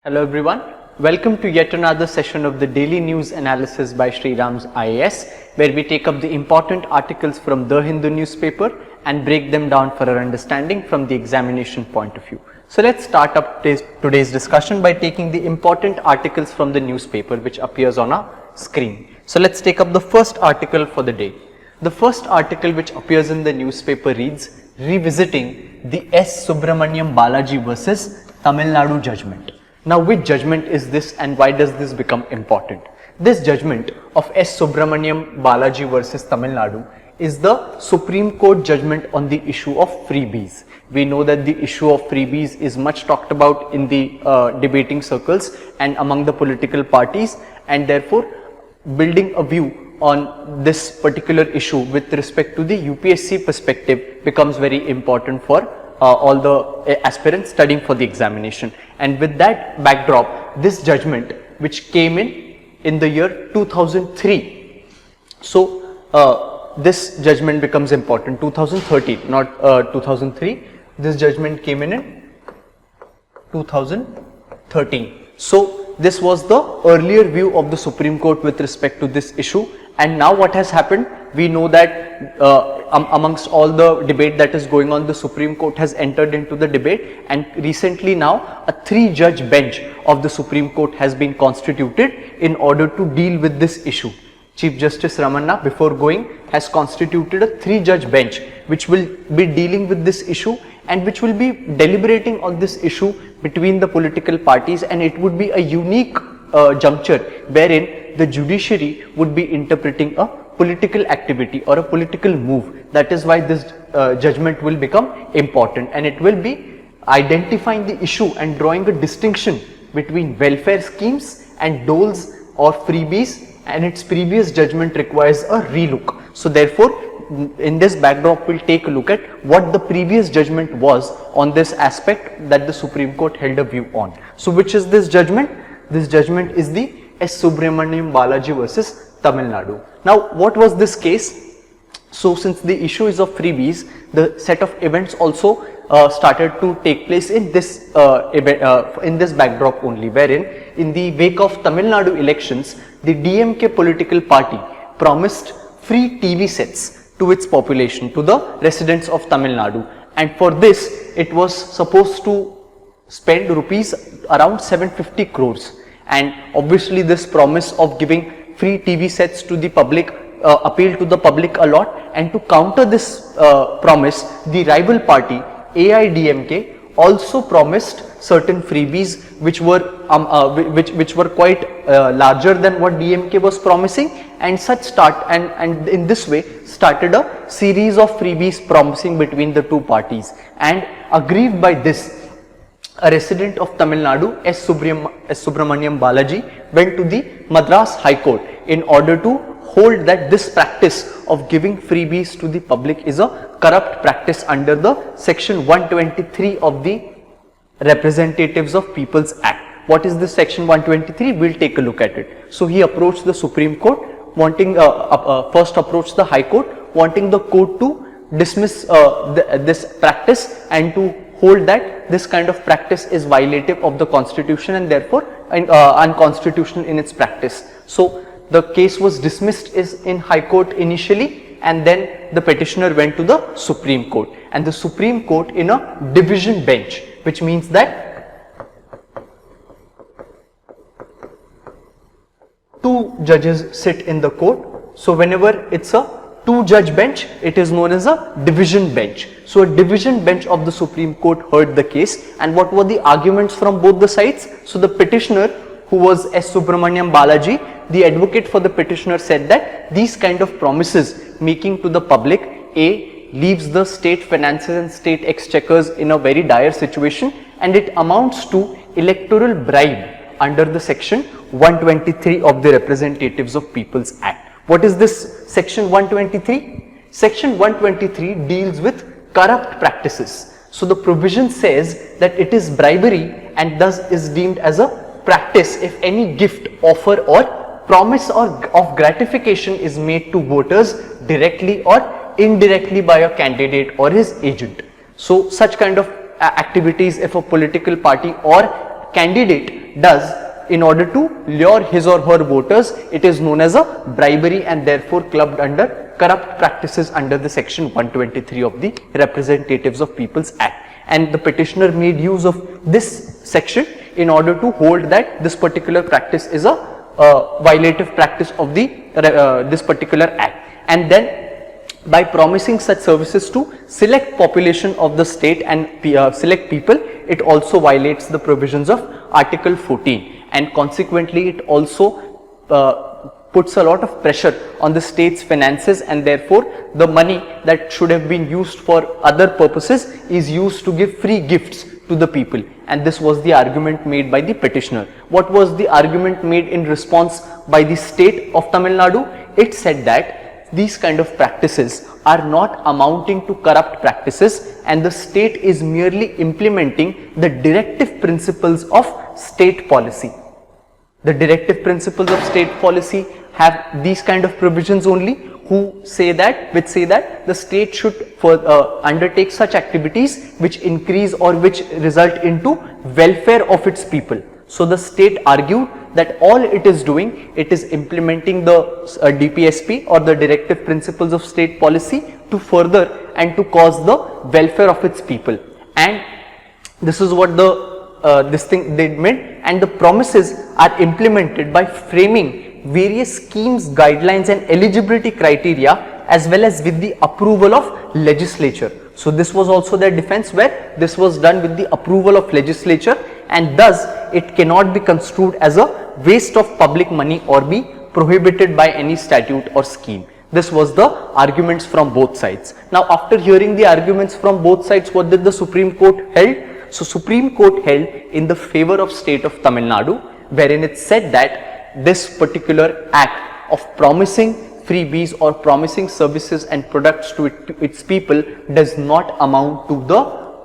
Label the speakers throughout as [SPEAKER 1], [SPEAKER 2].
[SPEAKER 1] Hello everyone, welcome to yet another session of the daily news analysis by SRIRAM'S IAS, where we take up the important articles from the Hindu newspaper and break them down for our understanding from the examination point of view. So let's start up today's discussion by taking the important articles from the newspaper which appears on our screen. So let's take up the first article for the day. The first article which appears in the newspaper reads, Revisiting the S. Subramanium Balaji versus Tamil Nadu Judgment. Now, which judgment is this and why does this become important? This judgment of S. Subramaniam Balaji versus Tamil Nadu is the Supreme Court judgment on the issue of freebies. We know that the issue of freebies is much talked about in the debating circles and among the political parties, and therefore building a view on this particular issue with respect to the UPSC perspective becomes very important for all the aspirants studying for the examination. And with that backdrop, this judgment which came in the year 2003, so this judgment becomes important, 2013, not 2003, this judgment came in 2013. So this was the earlier view of the Supreme Court with respect to this issue, and now what has happened, we know that amongst all the debate that is going on, the Supreme Court has entered into the debate, and recently now a 3-judge bench of the Supreme Court has been constituted in order to deal with this issue. Chief Justice Ramanna, before going, has constituted a 3-judge bench which will be dealing with this issue and which will be deliberating on this issue between the political parties, and it would be a unique juncture wherein the judiciary would be interpreting a political activity or a political move. That is why this judgment will become important, and it will be identifying the issue and drawing a distinction between welfare schemes and doles or freebies, and its previous judgment requires a relook. So therefore, in this backdrop, we'll take a look at what the previous judgment was on this aspect that the Supreme Court held a view on. So which is this judgment? This judgment is the S. Subramaniam Balaji versus Tamil Nadu. Now, what was this case? So since the issue is of freebies, the set of events also started to take place in this backdrop only, wherein in the wake of Tamil Nadu elections, the DMK political party promised free TV sets to its population, to the residents of Tamil Nadu, and for this it was supposed to spend rupees around 750 crores. And obviously this promise of giving free TV sets to the public appealed to the public a lot, and to counter this promise, the rival party AIDMK also promised certain freebies which were quite larger than what DMK was promising, and and in this way started a series of freebies promising between the two parties. And aggrieved by this, a resident of Tamil Nadu, S. Subramaniam Balaji, went to the Madras High Court in order to hold that this practice of giving freebies to the public is a corrupt practice under the section 123 of the Representatives of People's Act. What is this section 123? We'll take a look at it. So he approached the Supreme Court, wanting first approached the High Court, wanting the court to dismiss this practice and to hold that this kind of practice is violative of the constitution and therefore unconstitutional in its practice. So the case was dismissed in High Court initially, and then the petitioner went to the Supreme Court, and the Supreme Court in a division bench, which means that 2 judges sit in the court. So whenever it's a 2-judge bench, it is known as a division bench. So a division bench of the Supreme Court heard the case, and what were the arguments from both the sides? So the petitioner, who was S. Subramaniam Balaji, the advocate for the petitioner, said that these kind of promises making to the public leaves the state finances and state exchequers in a very dire situation, and it amounts to electoral bribe under the section 123 of the Representatives of People's Act. What is this section 123? Section 123 deals with corrupt practices. So the provision says that it is bribery and thus is deemed as a practice if any gift, offer or promise of gratification is made to voters directly or indirectly by a candidate or his agent. So such kind of activities, if a political party or candidate state does in order to lure his or her voters, it is known as a bribery and therefore clubbed under corrupt practices under the section 123 of the Representatives of People's Act. And the petitioner made use of this section in order to hold that this particular practice is a violative practice of the this particular act. And then by promising such services to select population of the state and select people, it also violates the provisions of Article 14, and consequently it also puts a lot of pressure on the state's finances, and therefore the money that should have been used for other purposes is used to give free gifts to the people. And this was the argument made by the petitioner. What was the argument made in response by the state of Tamil Nadu? It said that these kind of practices are not amounting to corrupt practices, and the state is merely implementing the directive principles of state policy. The directive principles of state policy have these kind of provisions only, which say that the state should undertake such activities which increase or which result into welfare of its people. So the state argued that all it is doing, it is implementing the DPSP or the directive principles of state policy to further and to cause the welfare of its people. And this is what this thing they meant, and the promises are implemented by framing various schemes, guidelines and eligibility criteria as well as with the approval of legislature. So this was also their defense, where this was done with the approval of legislature, and thus it cannot be construed as a waste of public money or be prohibited by any statute or scheme. This was the arguments from both sides. Now after hearing the arguments from both sides, what did the Supreme Court held? So Supreme Court held in the favor of state of Tamil Nadu, wherein it said that this particular act of promising freebies or promising services and products to its people does not amount to the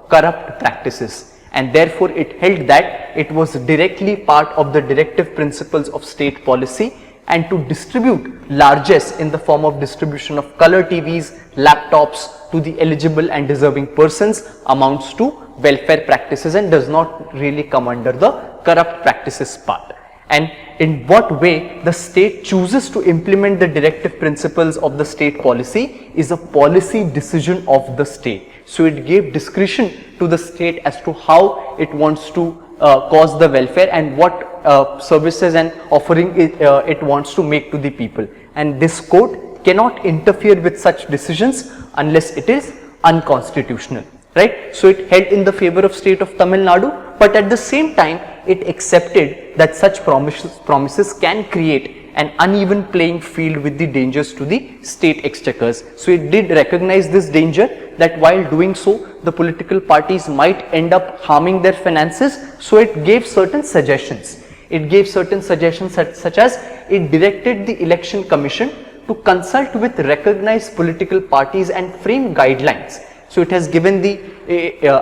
[SPEAKER 1] corrupt practices, and therefore it held that it was directly part of the directive principles of state policy, and to distribute largesse in the form of distribution of color TVs, laptops to the eligible and deserving persons amounts to welfare practices and does not really come under the corrupt practices part. And in what way the state chooses to implement the directive principles of the state policy is a policy decision of the state. So it gave discretion to the state as to how it wants to cause the welfare and what services and offering it wants to make to the people. And this court cannot interfere with such decisions unless it is unconstitutional, right? So it held in the favor of state of Tamil Nadu, but at the same time it accepted that such promises can create an uneven playing field with the dangers to the state exchequers. So it did recognize this danger, that while doing so the political parties might end up harming their finances. So it gave certain suggestions. It gave certain suggestions such as it directed the Election Commission to consult with recognized political parties and frame guidelines. So it has given the,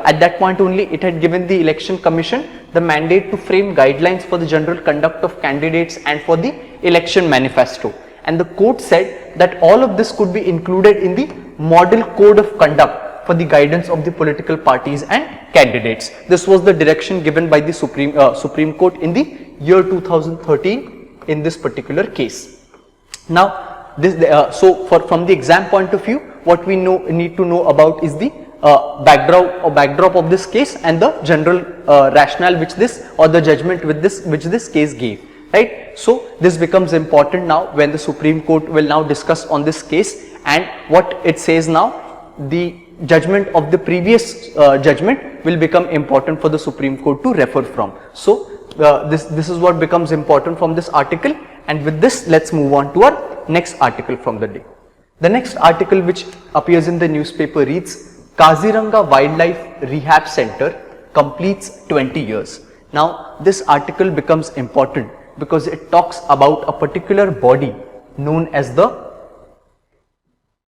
[SPEAKER 1] at that point only, it had given the Election Commission the mandate to frame guidelines for the general conduct of candidates and for the election manifesto. And the court said that all of this could be included in the model code of conduct for the guidance of the political parties and candidates. This was the direction given by the Supreme Court in the year 2013 in this particular case. Now, this, from the exam point of view, what we need to know about is the backdrop of this case and the general rationale which this, or the judgment which this case gave, right? So this becomes important now when the Supreme Court will now discuss on this case, and what it says now, the judgment of the previous judgment will become important for the Supreme Court to refer from. So this is what becomes important from this article, and with this let's move on to our next article from the day. The next article which appears in the newspaper reads, Kaziranga Wildlife Rehab Center completes 20 years. Now this article becomes important because it talks about a particular body known as the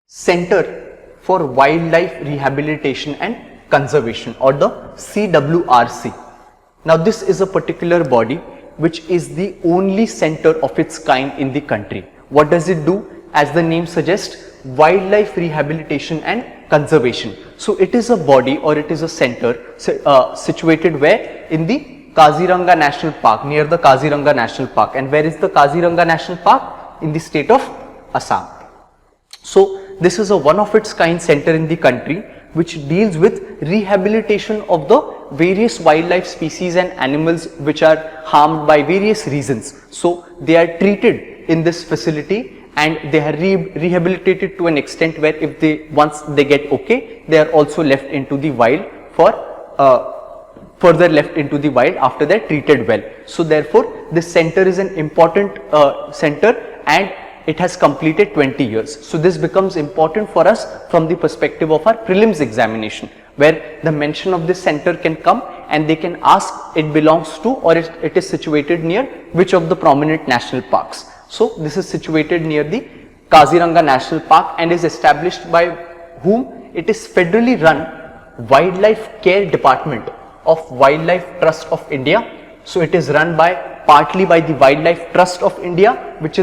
[SPEAKER 1] Center for Wildlife Rehabilitation and Conservation, or the CWRC. Now this is a particular body which is the only center of its kind in the country. What does it do? As the name suggests, wildlife rehabilitation and conservation. So it is a body, or it is a center situated where? In the Kaziranga National Park, near the Kaziranga National Park. And where is the Kaziranga National Park? In the state of Assam. So this is a one of its kind center in the country which deals with rehabilitation of the various wildlife species and animals which are harmed by various reasons. So they are treated in this facility and they are rehabilitated to an extent where if they once they get okay, they are also left into the wild for further left into the wild after they are treated well. So therefore this center is an important center and it has completed 20 years. So this becomes important for us from the perspective of our prelims examination, where the mention of this center can come and they can ask it belongs to or it is situated near which of the prominent national parks. So this is situated near the Kaziranga National Park and is established by whom? It is federally run Wildlife Care Department of Wildlife Trust of India. So it is run partly by the Wildlife Trust of India, which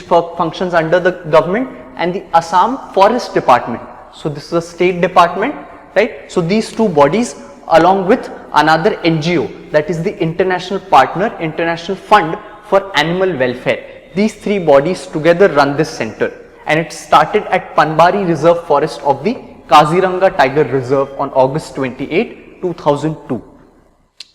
[SPEAKER 1] functions under the government, and the Assam Forest Department. So this is a state department, right? So these two bodies along with another NGO, that is the International Fund for Animal Welfare. These three bodies together run this center, and it started at Panbari Reserve Forest of the Kaziranga Tiger Reserve on August 28, 2002.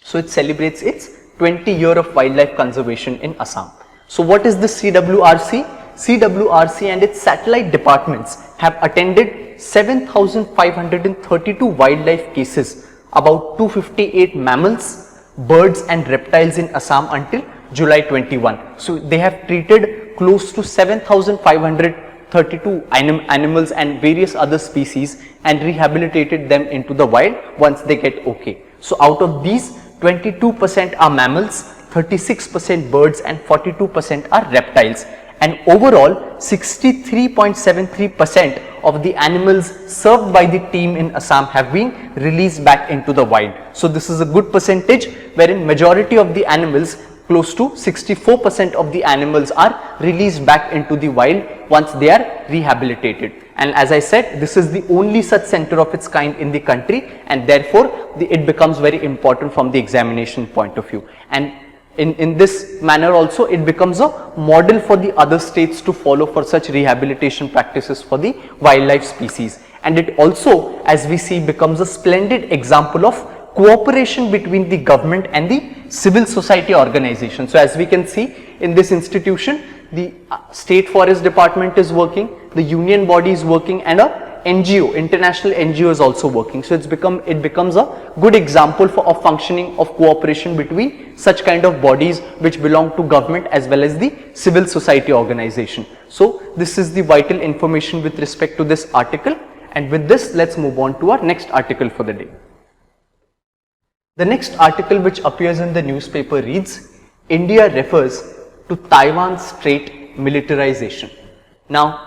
[SPEAKER 1] So it celebrates its 20 year of wildlife conservation in Assam. So what is the CWRC? CWRC and its satellite departments have attended 7,532 wildlife cases, about 258 mammals, birds and reptiles in Assam until July 21. So they have treated close to 7,532 animals and various other species and rehabilitated them into the wild once they get okay. So out of these, 22% are mammals, 36% birds and 42% are reptiles, and overall 63.73% of the animals served by the team in Assam have been released back into the wild. So this is a good percentage, wherein majority of the animals, close to 64% of the animals, are released back into the wild once they are rehabilitated. And as I said, this is the only such center of its kind in the country, and therefore it becomes very important from the examination point of view. And in this manner also it becomes a model for the other states to follow for such rehabilitation practices for the wildlife species. And it also, as we see, becomes a splendid example of cooperation between the government and the civil society organization. So as we can see in this institution, the State Forest Department is working, the union body is working, and a NGO, international NGO, is also working. So it becomes a good example of functioning of cooperation between such kind of bodies which belong to government as well as the civil society organization. So this is the vital information with respect to this article, and with this let's move on to our next article for the day. The next article which appears in the newspaper reads, India refers to Taiwan's strait militarization. Now,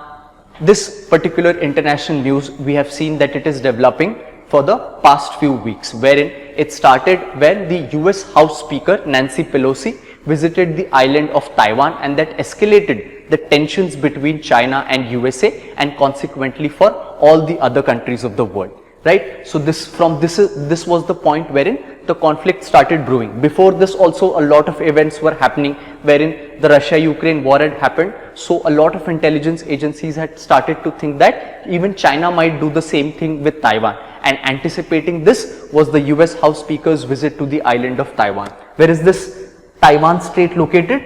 [SPEAKER 1] this particular international news, we have seen that it is developing for the past few weeks, wherein it started when the US House Speaker Nancy Pelosi visited the island of Taiwan, and that escalated the tensions between China and USA and consequently for all the other countries of the world. Right? So this was the point wherein the conflict started brewing. Before this also a lot of events were happening wherein the Russia-Ukraine war had happened. So a lot of intelligence agencies had started to think that even China might do the same thing with Taiwan, and anticipating this was the US House Speaker's visit to the island of Taiwan. Where is this Taiwan strait located?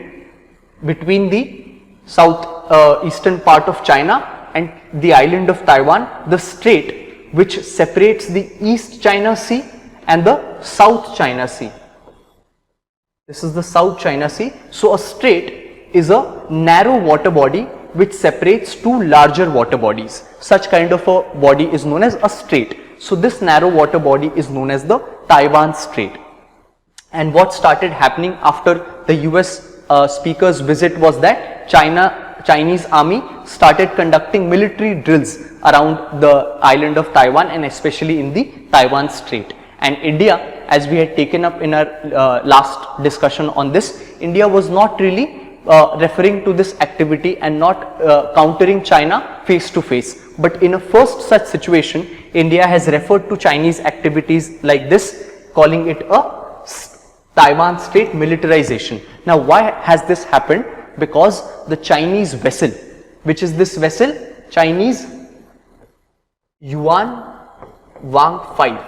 [SPEAKER 1] Between the eastern part of China and the island of Taiwan, the strait which separates the East China Sea and the South China Sea. This is the South China Sea. So a strait is a narrow water body which separates two larger water bodies. Such kind of a body is known as a strait. So this narrow water body is known as the Taiwan Strait. And what started happening after the US speaker's visit was that Chinese army started conducting military drills around the island of Taiwan and especially in the Taiwan Strait. And India, as we had taken up in our last discussion on this, India was not really referring to this activity and not countering China face to face. But in a first such situation, India has referred to Chinese activities like this, calling it a Taiwan Strait militarization. Now why has this happened? Because the Chinese vessel, which is this vessel, Chinese Yuan Wang 5.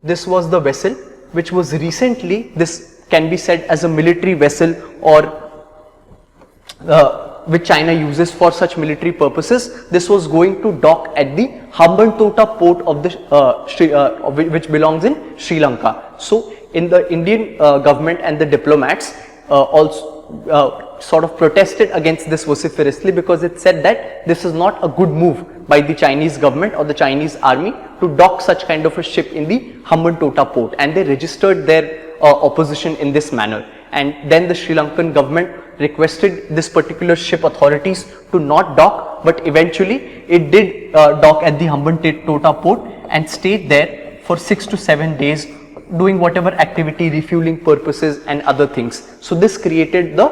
[SPEAKER 1] This was the vessel which was recently, this can be said as a military vessel, or which China uses for such military purposes. This was going to dock at the Hambantota port of the which belongs in Sri Lanka. So in the Indian government and the diplomats also sort of protested against this vociferously, because it said that this is not a good move by the Chinese government or the Chinese army to dock such kind of a ship in the Hambantota port, and they registered their opposition in this manner. And then the Sri Lankan government requested this particular ship authorities to not dock, but eventually it did dock at the Hambantota port and stayed there for 6 to 7 days, doing whatever activity, refueling purposes and other things. So this created the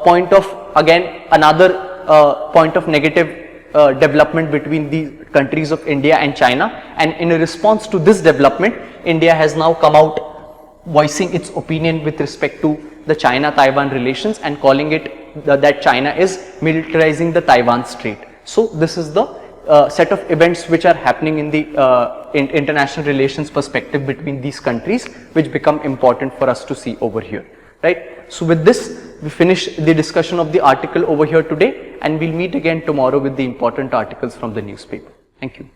[SPEAKER 1] point of, again, another point of negative development between the countries of India and China. And in a response to this development, India has now come out voicing its opinion with respect to the China-Taiwan relations and calling it that China is militarizing the Taiwan Strait. So this is the set of events which are happening in the international relations perspective between these countries, which become important for us to see over here, right? So with this, we finish the discussion of the article over here today, and we'll meet again tomorrow with the important articles from the newspaper. Thank you.